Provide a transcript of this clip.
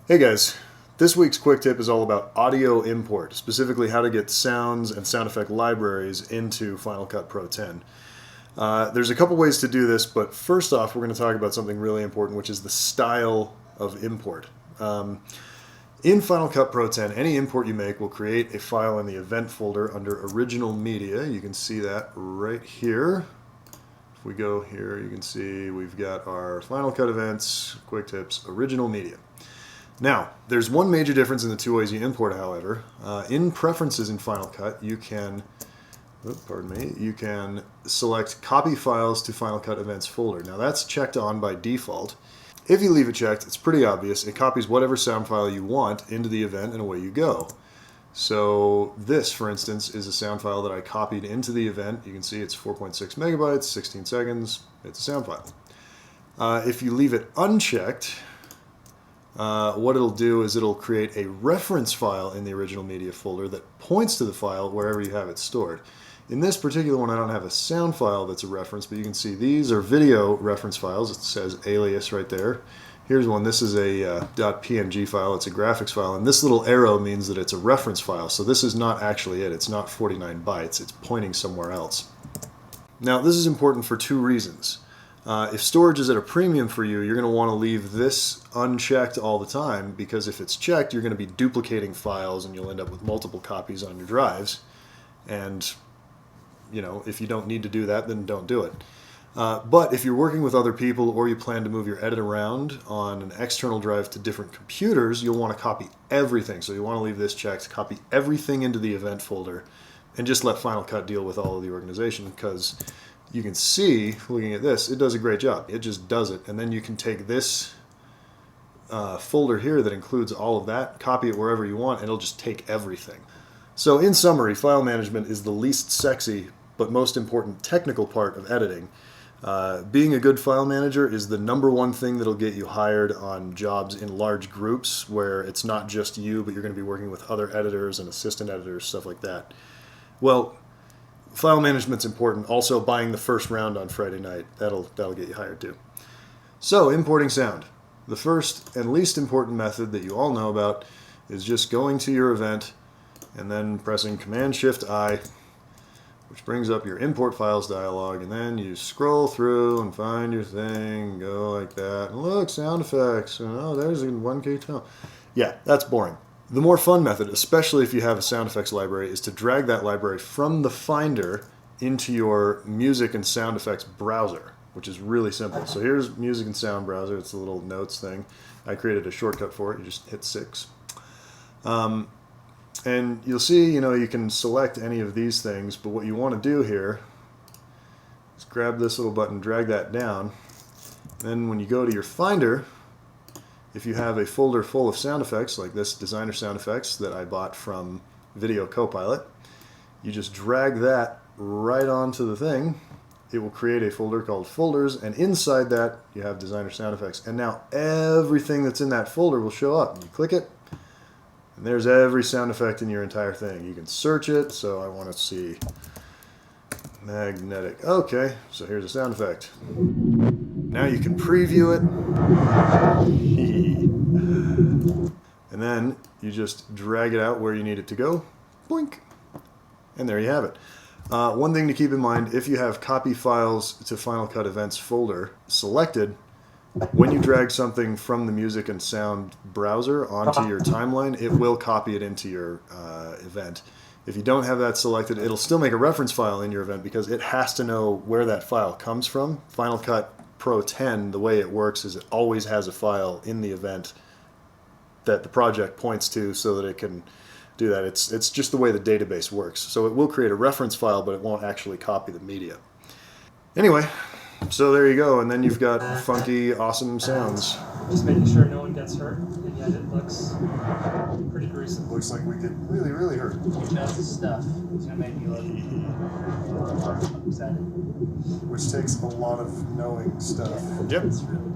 Hey guys, this week's quick tip is all about audio import, specifically how to get sounds and sound effect libraries into Final Cut Pro 10. There's a couple ways to do this, but first off we're going to talk about something really important, which is the style of import. In Final Cut Pro 10, any import you make will create a file in the event folder under original media. You can see that right here. If we go here, you can see we've got our Final Cut events, quick tips, original media. Now, there's one major difference in the two ways you import, however. In preferences in Final Cut, you can select copy files to Final Cut events folder. Now that's checked on by default. If you leave it checked, it's pretty obvious. It copies whatever sound file you want into the event and away you go. So this, for instance, is a sound file that I copied into the event. You can see it's 4.6 megabytes, 16 seconds. It's a sound file. If you leave it unchecked, what it'll do is it'll create a reference file in the original media folder that points to the file wherever you have it stored. In this particular one, I don't have a sound file that's a reference, but you can see these are video reference files. It says alias right there. Here's one. This is a .png file. It's a graphics file, and this little arrow means that it's a reference file. So this is not actually it. It's not 49 bytes. It's pointing somewhere else. Now, this is important for two reasons. If storage is at a premium for you, you're going to want to leave this unchecked all the time, because if it's checked, you're going to be duplicating files and you'll end up with multiple copies on your drives. And, you know, if you don't need to do that, then don't do it. But if you're working with other people or you plan to move your edit around on an external drive to different computers, you'll want to copy everything. So you want to leave this checked, copy everything into the event folder, and just let Final Cut deal with all of the organization, because you can see, looking at this, it does a great job. It just does it. And then you can take this folder here that includes all of that, copy it wherever you want, and it'll just take everything. So in summary, file management is the least sexy but most important technical part of editing. Being a good file manager is the #1 thing that'll get you hired on jobs in large groups where it's not just you, but you're going to be working with other editors and assistant editors, stuff like that. Well, file management's important. Also, buying the first round on Friday night, that'll get you hired too. So, importing sound. The first and least important method that you all know about is just going to your event and then pressing Command-Shift-I, which brings up your import files dialog, and then you scroll through and find your thing, go like that, and look, sound effects, and oh, there's a 1K tone. Yeah, that's boring. The more fun method, especially if you have a sound effects library, is to drag that library from the Finder into your music and sound effects browser, which is really simple. So here's music and sound browser. It's a little notes thing. I created a shortcut for it. You just hit 6. And you'll see, you know, you can select any of these things, but what you want to do here is grab this little button, drag that down. Then when you go to your Finder, if you have a folder full of sound effects, like this designer sound effects that I bought from Video Copilot, you just drag that right onto the thing. It will create a folder called folders, and inside that you have designer sound effects. And now everything that's in that folder will show up. You click it, and there's every sound effect in your entire thing. You can search it, so I want to see magnetic. Okay, so here's a sound effect. Now you can preview it. And then you just drag it out where you need it to go. Blink. And there you have it. One thing to keep in mind, if you have copy files to Final Cut Events folder selected, when you drag something from the music and sound browser onto your timeline, it will copy it into your event. If you don't have that selected, it'll still make a reference file in your event because it has to know where that file comes from. Final Cut Pro 10, the way it works is it always has a file in the event that the project points to so that it can do that. It's just the way the database works. So it will create a reference file, but it won't actually copy the media. Anyway, so there you go, and then you've got funky, awesome sounds. Just making sure no one gets hurt, and yet it looks pretty gruesome. Looks like we get really, really hurt. Just stuff. It's going to make you look upset. Which takes a lot of knowing stuff. Yeah, Yep. it's really